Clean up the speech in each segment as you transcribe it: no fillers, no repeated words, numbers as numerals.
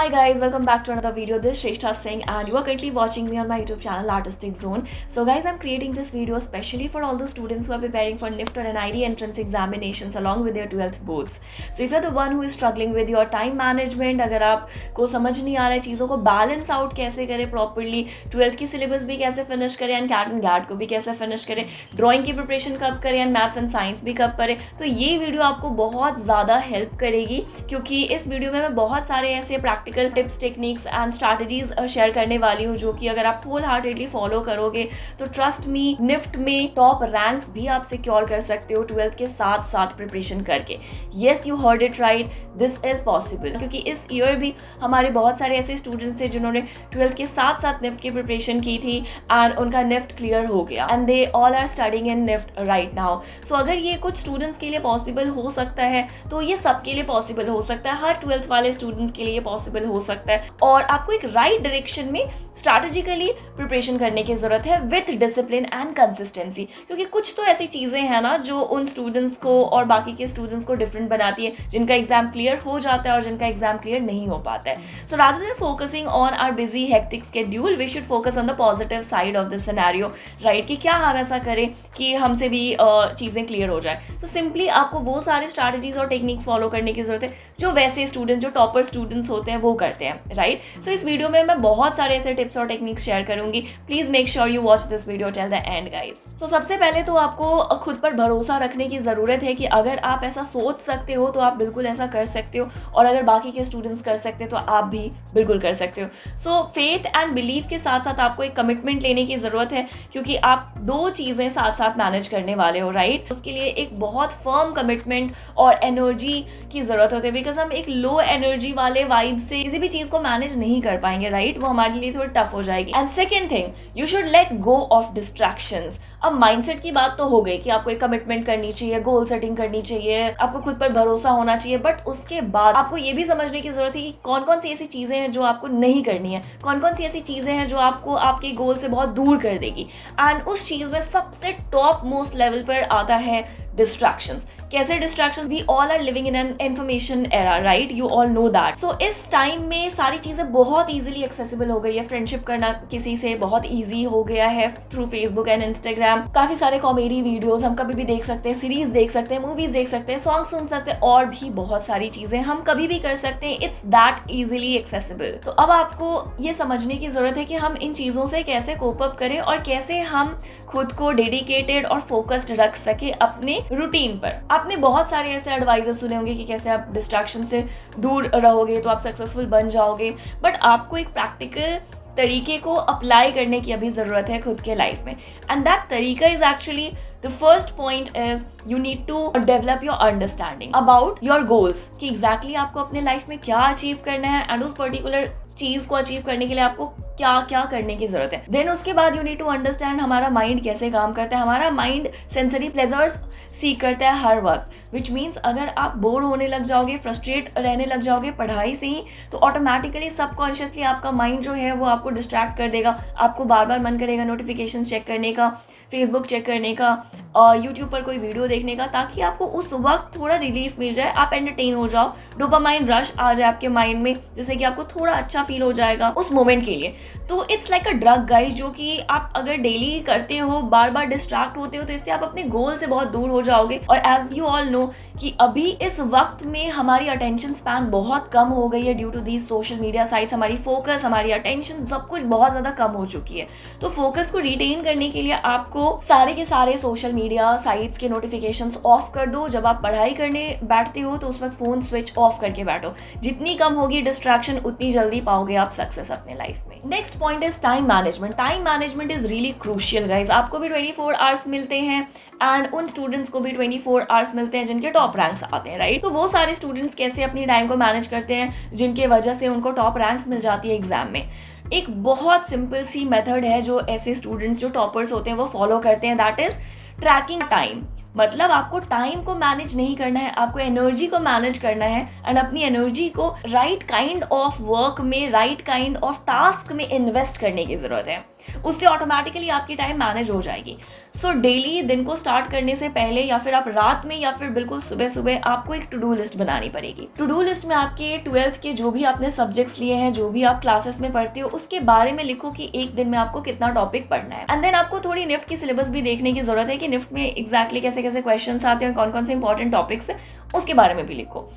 Hi guys, welcome back to another video. This is Shrestha Singh and you are currently watching me on my YouTube channel Artistic Zone. So guys, I'm creating this video especially for all those students who are preparing for NIFT or NID entrance examinations along with their 12th boards. So if you're the one who is struggling with your time management, अगर आपको समझ नहीं आ रहा है चीज़ों को balance out कैसे करें प्रॉपरली, 12th की सिलेबस भी कैसे फिनिश करें एंड कैट एंड गैट को भी कैसे फिनिश करें, ड्राइंग की प्रिपरेशन कब करें एंड मैथ्स एंड साइंस भी कब करें, तो ये वीडियो आपको बहुत ज़्यादा हेल्प करेगी क्योंकि इस वीडियो में मैं बहुत सारे ऐसे practical tips techniques and strategies share करने वाली हूँ जो कि अगर आप होल हार्टेडली फॉलो करोगे तो ट्रस्ट मी निफ्ट में टॉप रैंक्स भी आप सिक्योर कर सकते हो 12th के साथ साथ प्रिपरेशन करके. Yes, you heard it right, this is possible क्योंकि इस ईयर भी हमारे बहुत सारे ऐसे स्टूडेंट्स हैं जिन्होंने 12th के साथ साथ निफ्ट की प्रिपरेशन की थी एंड उनका निफ्ट क्लियर हो गया and they all are studying in NIFT right now. So अगर ये कुछ स्टूडेंट्स के लिए पॉसिबल हो सकता है तो ये सबके लिए पॉसिबल हो सकता है, हर 12th वाले स्टूडेंट्स के लिए पॉसिबल हो सकता है और आपको एक राइट डायरेक्शन में स्ट्रैटेजिकली प्रिपरेशन करने की ज़रूरत है विथ डिसिप्लिन एंड कंसिस्टेंसी. क्योंकि कुछ तो ऐसी चीज़ें हैं ना जो उन स्टूडेंट्स को और बाकी के स्टूडेंट्स को डिफरेंट बनाती है, जिनका एग्जाम क्लियर हो जाता है और जिनका एग्जाम क्लियर नहीं हो पाता है. So rather than focusing on our busy hectic schedule we should focus on the positive side of this scenario, right, कि क्या हम ऐसा करें कि हमसे भी चीज़ें क्लियर हो जाए. तो सिंपली आपको वो सारे स्ट्रैटेजीज और टेक्निक्स फॉलो करने की ज़रूरत है जो वैसे स्टूडेंट जो टॉपर स्टूडेंट्स होते हैं वो करते हैं, राइट. सो इस वीडियो में मैं बहुत सारे ऐसे टिप्स और टेक्निक्स शेयर करूंगी. Please make sure you watch this video till the end guys. तो सबसे पहले तो आपको खुद पर भरोसा रखने की ज़रूरत है कि अगर आप ऐसा सोच सकते हो तो आप बिल्कुल ऐसा कर सकते हो और अगर बाकी के स्टूडेंट्स कर सकते हैं तो आप भी बिल्कुल कर सकते हो. सो फेथ एंड बिलीव के साथ साथ आपको एक कमिटमेंट लेने की ज़रूरत है क्योंकि आप दो चीज़ें साथ साथ मैनेज करने वाले हो, राइट. उसके लिए एक बहुत फर्म कमिटमेंट और एनर्जी की ज़रूरत होती है बिकॉज हम एक लो एनर्जी वाले वाइब से किसी भी चीज़ को मैनेज नहीं कर पाएंगे, राइट. वो हमारे लिए थोड़ी टफ हो जाएगी. And second thing, you should let go of distractions. अब माइंडसेट की बात तो हो गई कि आपको एक कमिटमेंट करनी चाहिए, गोल सेटिंग करनी चाहिए, आपको खुद पर भरोसा होना चाहिए, बट उसके बाद आपको ये भी समझने की जरूरत है कि कौन कौन सी ऐसी चीज़ें हैं जो आपको नहीं करनी है, कौन कौन सी ऐसी चीज़ें हैं जो आपको आपके गोल से बहुत दूर कर देगी. एंड उस चीज़ में सबसे टॉप मोस्ट लेवल पर आता है डिस्ट्रैक्शंस. कैसे distraction? We all are living in an information era, right, you all know that. So इस टाइम में सारी चीज़ें बहुत ईजिली एक्सेसिबल हो गई है. फ्रेंडशिप करना किसी से बहुत ईजी हो गया है थ्रू फेसबुक एंड इंस्टाग्राम. काफ़ी सारे कॉमेडी वीडियोस हम कभी भी देख सकते हैं, सीरीज देख सकते हैं, मूवीज देख सकते हैं, सॉन्ग सुन सकते हैं और भी बहुत सारी चीज़ें हम कभी भी कर सकते हैं. It's that easily accessible. तो अब आपको ये समझने की ज़रूरत है कि हम इन चीज़ों से कैसे कोप अप करें और कैसे हम खुद को डेडिकेटेड और फोकस्ड रख सके अपने रूटीन पर. आपने बहुत सारे ऐसे एडवाइजर्स सुने होंगे कि कैसे आप डिस्ट्रैक्शन से दूर रहोगे तो आप सक्सेसफुल बन जाओगे, बट आपको एक प्रैक्टिकल तरीके को अप्लाई करने की अभी ज़रूरत है खुद के लाइफ में. एंड दैट तरीका is actually the first point is you need to develop your understanding about your goals कि exactly आपको अपने लाइफ में क्या अचीव करना है एंड उस पर्टिकुलर चीज़ को अचीव करने के लिए आपको क्या क्या करने की जरूरत है. देन उसके बाद यू नीड टू अंडरस्टैंड हमारा माइंड कैसे काम करता है. हमारा माइंड सेंसरी प्लेजर्स सीख करता है हर वक्त, विच मीन्स अगर आप बोर होने लग जाओगे, फ्रस्ट्रेट रहने लग जाओगे पढ़ाई से ही, तो ऑटोमेटिकली सबकॉन्शियसली आपका माइंड जो है वो आपको डिस्ट्रैक्ट कर देगा. आपको बार बार मन करेगा नोटिफिकेशन चेक करने का, फेसबुक चेक करने का, यूट्यूब पर कोई वीडियो देखने का, ताकि आपको उस वक्त थोड़ा रिलीफ मिल जाए, आप एंटरटेन हो जाओ, डोपामाइन रश आ जाए आपके माइंड में, जिससे कि आपको थोड़ा अच्छा फील हो जाएगा उस मोमेंट के लिए. तो it's like a drug guys, जो कि आप अगर डेली करते हो, बार बार डिस्ट्रैक्ट होते हो, तो इससे आप अपने गोल से बहुत दूर हो जाओगे. और एज यू ऑल नो कि अभी इस वक्त में हमारी अटेंशन स्पैन बहुत कम हो गई है due to these social media sites. हमारी फोकस, हमारी अटेंशन, सब कुछ बहुत ज़्यादा कम हो चुकी है. तो फोकस को रिटेन करने के लिए आपको सारे के सारे सोशल मीडिया साइट्स के नोटिफिकेशंस ऑफ कर दो. जब आप पढ़ाई करने बैठते हो तो उस वक्त फ़ोन स्विच ऑफ करके बैठो. जितनी कम होगी डिस्ट्रैक्शन उतनी जल्दी पाओगे आप सक्सेस अपने लाइफ में. Next point is time management. Time management is really crucial guys. आपको भी 24 आवर्स मिलते हैं एंड उन स्टूडेंट्स को भी 24 आवर्स मिलते हैं जिनके टॉप रैंक्स आते हैं, राइट. तो वो सारे स्टूडेंट्स कैसे अपनी टाइम को मैनेज करते हैं जिनके वजह से उनको टॉप रैंक्स मिल जाती है एग्जाम में. एक बहुत सिंपल सी मेथड है जो ऐसे स्टूडेंट्स जो टॉपर्स होते हैं वो फॉलो करते हैं, दैट इज ट्रैकिंग टाइम. मतलब आपको टाइम को मैनेज नहीं करना है, आपको एनर्जी को मैनेज करना है एंड अपनी एनर्जी को राइट काइंड ऑफ वर्क में, राइट काइंड ऑफ टास्क में इन्वेस्ट करने की ज़रूरत है. उससे ऑटोमेटिकली आपकी टाइम मैनेज हो जाएगी. सो डेली दिन को स्टार्ट करने से पहले या फिर आप रात में या फिर बिल्कुल सुबह सुबह आपको एक टू डू लिस्ट बनानी पड़ेगी। टू डू लिस्ट में आपके 12th के जो भी आपने सब्जेक्ट्स लिए हैं, जो भी आप क्लासेस में पढ़ते हो, उसके बारे में लिखो कि एक दिन में आपको कितना टॉपिक पढ़ना है। एंड देन आपको थोड़ी निफ्ट की सिलेबस भी देखने की जरूरत है कि निफ्ट में एग्जैक्टली कैसे कैसे क्वेश्चंस आते हैं, कौन कौन से इंपॉर्टेंट टॉपिक्स है, उसके बारे में भी लिखो।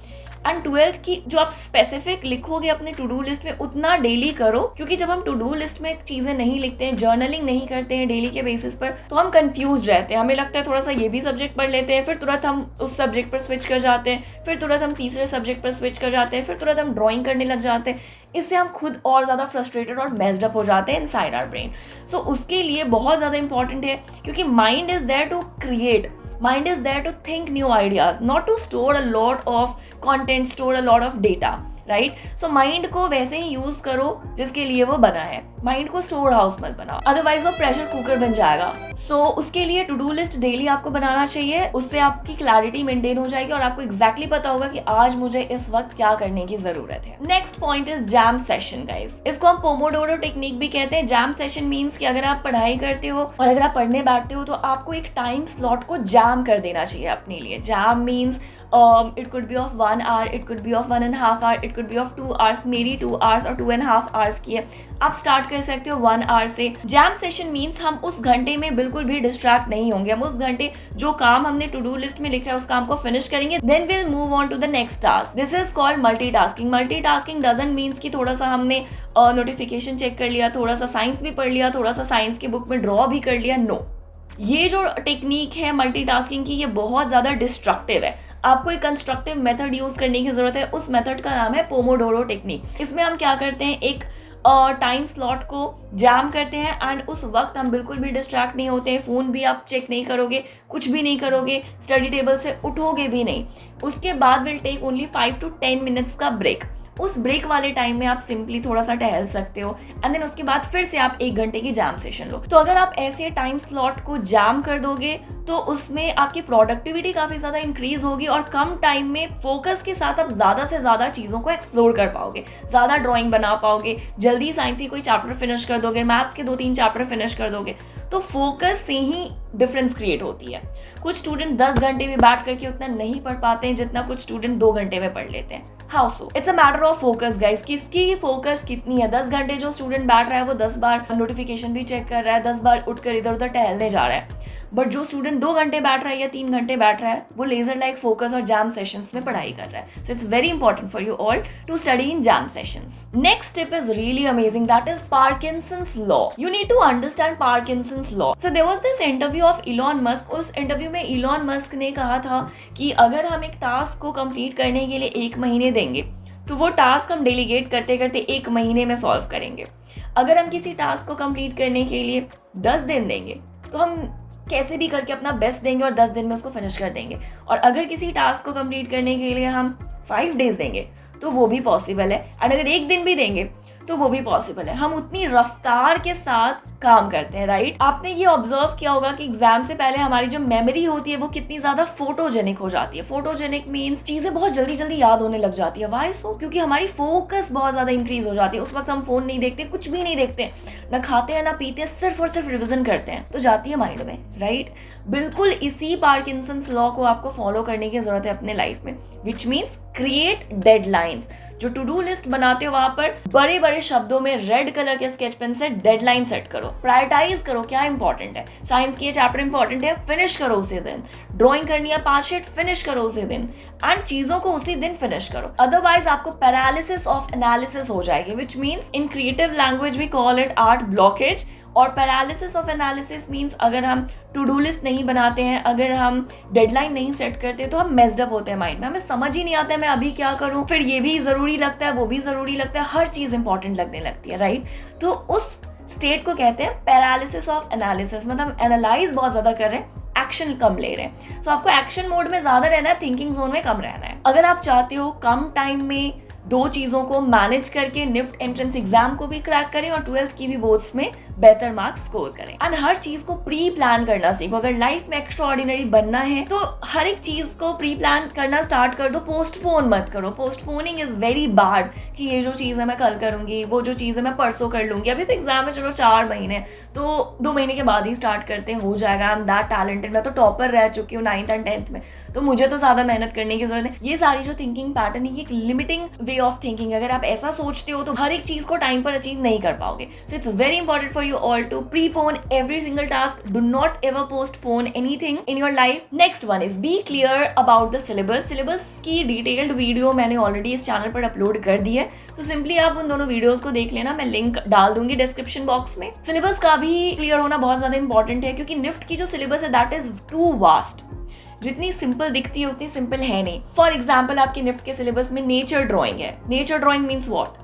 एंड 12th की जो आप स्पेसिफिक लिखोगे अपने टू डू लिस्ट में, उतना डेली करो, क्योंकि जब हम टू डू लिस्ट में चीज़ें नहीं लिखते हैं, जर्नलिंग नहीं करते हैं डेली के बेसिस पर, तो हम कंफ्यूज रहते हैं। हमें लगता है थोड़ा सा ये भी सब्जेक्ट पढ़ लेते हैं, फिर तुरंत हम उस सब्जेक्ट पर स्विच कर जाते हैं, फिर तुरंत हम तीसरे सब्जेक्ट पर स्विच कर जाते हैं, फिर तुरंत हम ड्राइंग करने लग जाते हैं। इससे हम खुद और ज़्यादा फ्रस्ट्रेटेड और मेस्ड अप हो जाते हैं इनसाइड आवर ब्रेन। सो उसके लिए बहुत ज़्यादा इंपॉर्टेंट है, क्योंकि mind is there to create, mind is there to think new ideas, not to store a lot of content, store a lot of data, right. So mind को वैसे ही use करो जिसके लिए वो बना है, माइंड को स्टोर हाउस मत बनाओ, अदरवाइज वो प्रेशर कुकर बन जाएगा। सो उसके लिए टू डू लिस्ट डेली आपको बनाना चाहिए, उससे आपकी क्लैरिटी मेंटेन हो जाएगी और आपको एग्जैक्टली पता होगा कि आज मुझे इस वक्त क्या करने की जरूरत है। Next point is jam session guys. इसको हम पोमोडोरो टेक्निक भी कहते हैं। जैम सेशन मीन्स कि अगर आप पढ़ाई करते हो और अगर आप पढ़ने बैठते हो तो आपको एक टाइम स्लॉट को जैम कर देना चाहिए अपने लिए। Jam means it could be of 1 hour, it could be of 1.5 hour, it could be of 2 hours, मेरी 2 hours और 2.5 hours की है। आप स्टार्ट कर सकते हो 1 hour से। जैम सेशन मीन्स हम उस घंटे में बिल्कुल भी डिस्ट्रैक्ट नहीं होंगे। हम उस घंटे जो काम हमने टू डू लिस्ट में लिखा है उस काम को फिनिश करेंगे, then will move on to the next task. This is called multitasking. Multitasking doesn't means कि थोड़ा सा हमने नोटिफिकेशन चेक कर लिया, थोड़ा सा साइंस भी पढ़ लिया, थोड़ा सा साइंस की बुक में ड्रॉ भी कर लिया। नो, ये जो टेक्निक है मल्टीटास्किंग की, ये बहुत ज़्यादा डिस्ट्रक्टिव है। आपको एक कंस्ट्रक्टिव मेथड यूज करने की जरूरत है। उस मेथड का नाम है पोमोडोरो टेक्निक। इसमें हम क्या करते हैं, एक टाइम स्लॉट को जैम करते हैं एंड उस वक्त हम बिल्कुल भी डिस्ट्रैक्ट नहीं होते हैं। फ़ोन भी आप चेक नहीं करोगे, कुछ भी नहीं करोगे, स्टडी टेबल से उठोगे भी नहीं। उसके बाद will take only 5 to 10 minutes का ब्रेक। उस ब्रेक वाले टाइम में आप सिंपली थोड़ा सा टहल सकते हो एंड देन उसके बाद फिर से आप 1 घंटे की जैम सेशन लो। तो अगर आप ऐसे टाइम स्लॉट को जैम कर दोगे तो उसमें आपकी प्रोडक्टिविटी काफ़ी ज़्यादा इंक्रीज होगी और कम टाइम में फोकस के साथ आप ज़्यादा से ज़्यादा चीज़ों को एक्सप्लोर कर पाओगे, ज़्यादा ड्राइंग बना पाओगे, जल्दी साइंस की कोई चैप्टर फिनिश कर दोगे, मैथ्स के 2-3 चैप्टर फिनिश कर दोगे। तो फोकस से ही डिफरेंस क्रिएट होती है। कुछ स्टूडेंट 10 घंटे में बैठ करके उतना नहीं पढ़ पाते हैं जितना कुछ स्टूडेंट 2 घंटे में पढ़ लेते हैं। How so? It's a matter of focus guys, किसकी फोकस कितनी है। 10 घंटे जो स्टूडेंट बैठ रहा है वो 10 बार नोटिफिकेशन भी चेक कर रहा है, 10 बार उठकर इधर उधर टहलने जा रहा है। बट जो स्टूडेंट 2 घंटे बैठ रहा है या 3 घंटे बैठ रहा है, वो लेजर लाइक फोकस और जैम सेशंस में पढ़ाई कर रहा है। So it's very important for you all to study in jam sessions. Next tip is really amazing, that is Parkinson's law. You need to understand Parkinson's law. So there was this interview of Elon Musk. उस interview में Elon Musk ने कहा था कि अगर हम एक task को कंप्लीट करने के लिए 1 महीने देंगे तो वो टास्क हम डेलीगेट करते करते 1 महीने में सॉल्व करेंगे। अगर हम किसी टास्क को कंप्लीट करने के लिए 10 दिन देंगे तो हम कैसे भी करके अपना बेस्ट देंगे और 10 दिन में उसको फिनिश कर देंगे। और अगर किसी टास्क को कंप्लीट करने के लिए हम 5 डेज देंगे तो वो भी पॉसिबल है, और अगर 1 दिन भी देंगे तो वो भी पॉसिबल है। हम उतनी रफ्तार के साथ काम करते हैं, राइट। आपने ये ऑब्जर्व किया होगा कि एग्जाम से पहले हमारी जो मेमोरी होती है वो कितनी ज्यादा फोटोजेनिक हो जाती है। फोटोजेनिक मीन्स चीजें बहुत जल्दी जल्दी याद होने लग जाती है। Why so? क्योंकि हमारी फोकस बहुत ज्यादा इंक्रीज हो जाती है। उस वक्त हम फोन नहीं देखते, कुछ भी नहीं देखते, ना खाते हैं ना पीते, सिर्फ और सिर्फ रिविजन करते हैं, तो जाती है माइंड में, राइट। बिल्कुल इसी पार्किंसंस लॉ को आपको फॉलो करने की जरूरत है अपने लाइफ में, विच मीन्स क्रिएट डेडलाइंस। जो टू डू लिस्ट बनाते हो वहां पर बड़े बड़े शब्दों में रेड कलर के स्केच पेन से डेडलाइन सेट करो, प्रायोरिटाइज करो क्या इंपॉर्टेंट है। साइंस की ये चैप्टर इंपॉर्टेंट है, फिनिश करो उसी दिन। ड्राइंग करनी है 5 शीट, फिनिश करो उसी दिन, एंड चीजों को उसी दिन फिनिश करो। अदरवाइज आपको पैरालिसिस ऑफ एनालिसिस हो जाएगी, which means in creative language we call it art blockage. और पैरालिसिस ऑफ एनालिसिस मीन्स अगर हम टू डू लिस्ट नहीं बनाते हैं, अगर हम डेडलाइन नहीं सेट करते तो हम मेस्ड अप होते हैं माइंड में। हमें समझ ही नहीं आता है मैं अभी क्या करूं, फिर ये भी ज़रूरी लगता है, वो भी ज़रूरी लगता है, हर चीज़ इंपॉर्टेंट लगने लगती है, राइट। तो उस स्टेट को कहते हैं पैरालिसिस ऑफ एनालिसिस। मतलब हम एनालाइज बहुत ज़्यादा कर रहे हैं, एक्शन कम ले रहे हैं। सो आपको एक्शन मोड में ज़्यादा रहना है, थिंकिंग जोन में कम रहना है। अगर आप चाहते हो कम टाइम में 2 चीज़ों को मैनेज करके निफ्ट एंट्रेंस एग्जाम को भी क्रैक करें और 12th की भी बोर्ड्स में बेहतर मार्क्स स्कोर करें। एंड हर चीज को प्री प्लान करना सीखो। अगर लाइफ में एक्स्ट्रा ऑर्डिनरी बनना है तो हर एक चीज को प्री प्लान करना स्टार्ट कर दो, पोस्टपोन मत करो। पोस्टपोनिंग इज वेरी बैड कि ये जो चीज है मैं कल करूंगी, वो जो चीज है मैं परसों कर लूंगी, अभी तो एग्जाम है, चलो 4 महीने, तो 2 महीने के बाद ही स्टार्ट करते हैं, हो जाएगा। आई एम दैट टैलेंटेड, मैं तो टॉपर रह चुकी हूँ 9th एंड 10th में, तो मुझे तो ज्यादा मेहनत करने की जरूरत है। ये सारी जो थिंकिंग पैटर्न है, ये एक लिमिटिंग वे ऑफ थिंकिंग। अगर आप ऐसा सोचते हो तो हर एक चीज को टाइम पर अचीव नहीं कर पाओगे। So it's very important for you all to prepone every single task. Do not ever postpone anything in your life. Next one is be clear about the syllabus. Syllabus की detailed video मैंने already इस channel पर upload कर दी है, तो simply आप उन दोनों वीडियोस को देख लेना, मैं लिंक डाल दूंगी डिस्क्रिप्शन बॉक्स में। सिलेबस का भी क्लियर होना बहुत ज्यादा इंपॉर्टेंट है, क्योंकि निफ्ट की जो सिलेबस है दैट इज टू वास्ट। जितनी सिंपल दिखती है उतनी सिंपल है नहीं। फॉर एग्जाम्पल आपके निफ्ट के सिलेबस में नेचर ड्राइंग है। Nature drawing means what?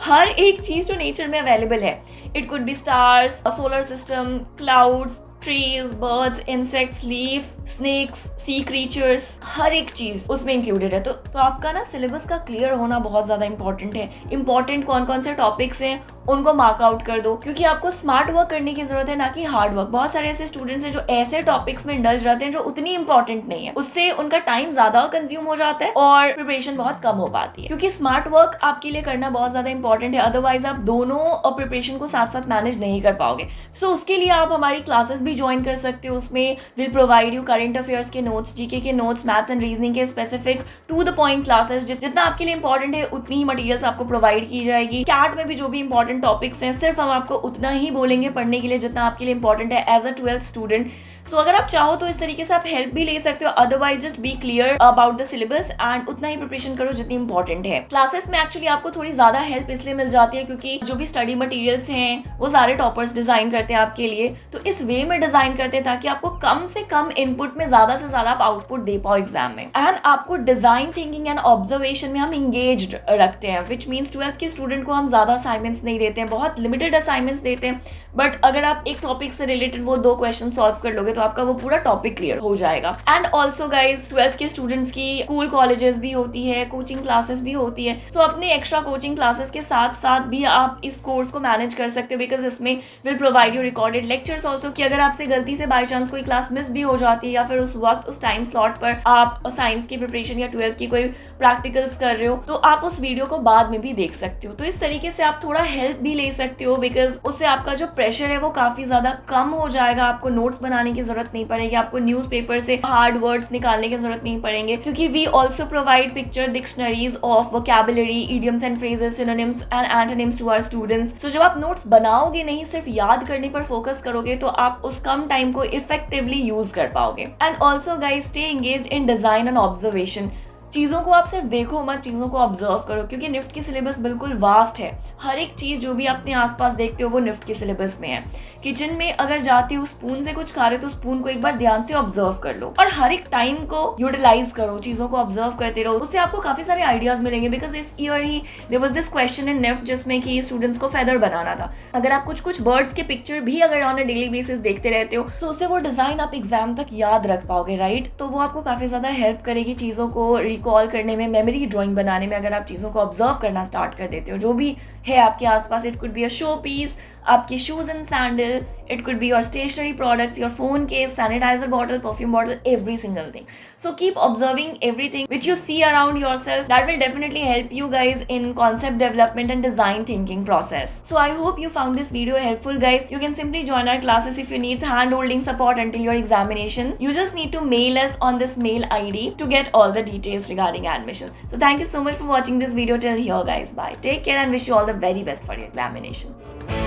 हर एक चीज जो नेचर में अवेलेबल है, it could be stars, solar system, clouds, trees, birds, insects, leaves, snakes, sea creatures, हर एक चीज उसमें इंक्लूडेड है। तो आपका ना सिलेबस का क्लियर होना बहुत ज्यादा इंपॉर्टेंट है। इंपॉर्टेंट कौन कौन से टॉपिक्स हैं उनको मार्क आउट कर दो, क्योंकि आपको स्मार्ट वर्क करने की जरूरत है, ना कि हार्ड वर्क। बहुत सारे ऐसे स्टूडेंट्स हैं जो ऐसे टॉपिक्स में इंडल्ज रहते हैं जो उतनी इंपॉर्टेंट नहीं है, उससे उनका टाइम ज्यादा कंज्यूम हो जाता है और प्रिपरेशन बहुत कम हो पाती है। क्योंकि स्मार्ट वर्क आपके लिए करना बहुत ज्यादा इंपॉर्टेंट है, अदरवाइज आप दोनों प्रिपरेशन को साथ साथ मैनेज नहीं कर पाओगे। सो उसके लिए आप हमारी क्लासेस भी ज्वाइन कर सकते हो। उसमें will provide you current affairs के नोट्स, जीके के नोट्स, मैथ्स एंड रीजनिंग के specific to the point classes. जितना आपके लिए इंपॉर्टेंट है उतनी ही मटेरियल्स आपको प्रोवाइड की जाएगी। कैट में भी जो भी इंपॉर्टेंट टॉपिक्स हैं सिर्फ हम आपको उतना ही बोलेंगे पढ़ने के लिए जितना आपके लिए इंपॉर्टेंट है एज अ 12th स्टूडेंट। सो अगर आप चाहो तो इस तरीके से आप हेल्प भी ले सकते हो, otherwise just be clear about the syllabus and उतना ही प्रिपरेशन करो जितनी इंपॉर्टेंट है। क्लासेस में एक्चुअली आपको थोड़ी ज्यादा हेल्प इसलिए मिल जाती है क्योंकि जो भी स्टडी मटेरियल्स हैं वो सारे टॉपर्स डिजाइन करते हैं आपके लिए, तो इस वे में डिजाइन करते हैं ताकि आपको कम से कम इनपुट में ज्यादा से ज्यादा आप आउटपुट दे पाओ एग्जाम में। एंड आपको डिजाइन थिंकिंग एंड ऑब्जर्वेशन में हम इंगेज्ड रखते हैं, विच मीन्स 12th के स्टूडेंट को हम ज्यादा असाइनमेंट्स नहीं देते हैं, बहुत लिमिटेड असाइनमेंट्स देते हैं। बट अगर आप एक टॉपिक से रिलेटेड वो 2 क्वेश्चन सॉल्व कर लोगे तो आपका वो पूरा टॉपिक क्लियर हो जाएगा। एंड ऑल्सो गाइज 12th के स्टूडेंट्स की स्कूल कॉलेजेस भी होती है, कोचिंग क्लासेस भी होती है। सो अपने एक्स्ट्रा कोचिंग क्लासेस के साथ साथ भी आप इस कोर्स को मैनेज कर सकते हो, बिकॉज इसमें will provide you recorded lectures also, कि अगर आपसे गलती से बाई चांस कोई क्लास मिस भी हो जाती है या फिर उस वक्त उस टाइम स्लॉट पर आप साइंस की प्रिपरेशन या 12th की कोई प्रैक्टिकल्स कर रहे हो तो आप उस वीडियो को बाद में भी देख सकते हो। तो इस तरीके से आप थोड़ा हेल्प भी ले सकते हो, बिकॉज उससे आपका जो प्रेशर है वो काफी ज्यादा कम हो जाएगा। आपको नोट्स बनाने की जरूरत नहीं पड़ेगी, आपको न्यूज़पेपर से हार्ड वर्ड्स निकालने की जरूरत नहीं पड़ेंगे, क्योंकि we also provide picture dictionaries of vocabulary, idioms and phrases, synonyms and antonyms to our students. So जब आप नोट्स बनाओगे नहीं, सिर्फ याद करने पर फोकस करोगे, तो आप उस कम टाइम को इफेक्टिवली यूज कर पाओगे। And also guys stay engaged in design and observation. चीज़ों को आप सिर्फ देखो मत, चीज़ों को ऑब्जर्व करो, क्योंकि निफ्ट की सिलेबस बिल्कुल वास्ट है। हर एक चीज़ जो भी अपने आसपास देखते हो वो निफ्ट के सिलेबस में है। किचन में अगर जाते हो स्पून से कुछ खा रहे हो तो स्पून को एक बार ध्यान से ऑब्जर्व कर लो और हर एक टाइम को यूटिलाइज करो, चीज़ों को ऑब्जर्व करते रहो। उससे आपको काफ़ी सारे आइडियाज मिलेंगे, बिकॉज इस ईयर ही there was this question in NIFT जिसमें कि स्टूडेंट्स को फेदर बनाना था। अगर आप कुछ बर्ड्स के पिक्चर भी अगर ऑन अ डेली बेसिस देखते रहते हो तो उससे वो डिज़ाइन आप एग्जाम तक याद रख पाओगे, राइट? तो वो आपको काफ़ी ज़्यादा हेल्प करेगी चीज़ों को रिकॉल करने में, मेमोरी ड्राइंग बनाने में। अगर आप चीज़ों को ऑब्जर्व करना स्टार्ट कर देते हो, जो भी है आपके आसपास, it could be a show piece, आपकी shoes and sandal, it could be your stationery products, your phone case, sanitiser bottle, perfume bottle, every single thing. So keep observing everything which you see around yourself. That will definitely help you guys in concept development and design thinking process. So I hope you found this video helpful, guys. You can simply join our classes if you need hand-holding support until your examinations. You just need to mail us on this mail ID to get all the details regarding admission. So thank you so much for watching this video till here, guys. Bye. Take care and wish you all the very best for your examination.